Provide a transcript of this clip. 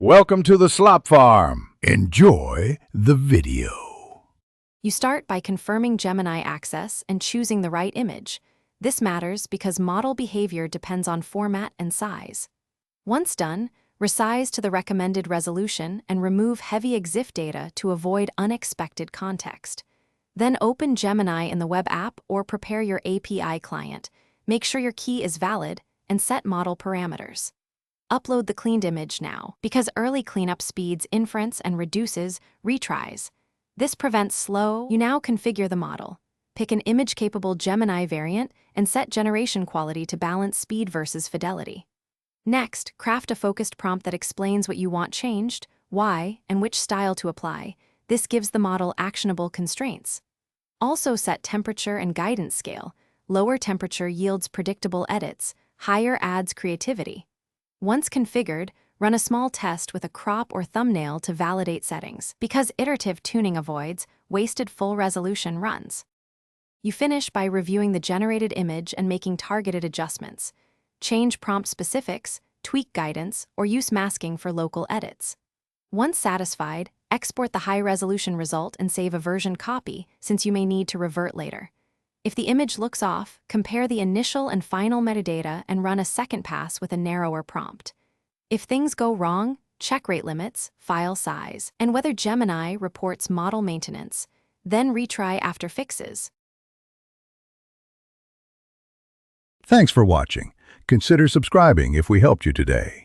Welcome to the Slop Farm. Enjoy the video. You start by confirming Gemini access and choosing the right image. This matters because model behavior depends on format and size. Once done, resize to the recommended resolution and remove heavy EXIF data to avoid unexpected context. Then open Gemini in the web app or prepare your API client. Make sure your key is valid and set model parameters. Upload the cleaned image now, because early cleanup speeds inference and reduces retries. This prevents slow. You now configure the model. Pick an image-capable Gemini variant and set generation quality to balance speed versus fidelity. Next, craft a focused prompt that explains what you want changed, why, and which style to apply. This gives the model actionable constraints. Also set temperature and guidance scale. Lower temperature yields predictable edits, higher adds creativity. Once configured, run a small test with a crop or thumbnail to validate settings, because iterative tuning avoids wasted full-resolution runs. You finish by reviewing the generated image and making targeted adjustments. Change prompt specifics, tweak guidance, or use masking for local edits. Once satisfied, export the high-resolution result and save a version copy, since you may need to revert later. If the image looks off, compare the initial and final metadata and run a second pass with a narrower prompt. If things go wrong, check rate limits, file size, and whether Gemini reports model maintenance. Then retry after fixes. Thanks for watching. Consider subscribing if we helped you today.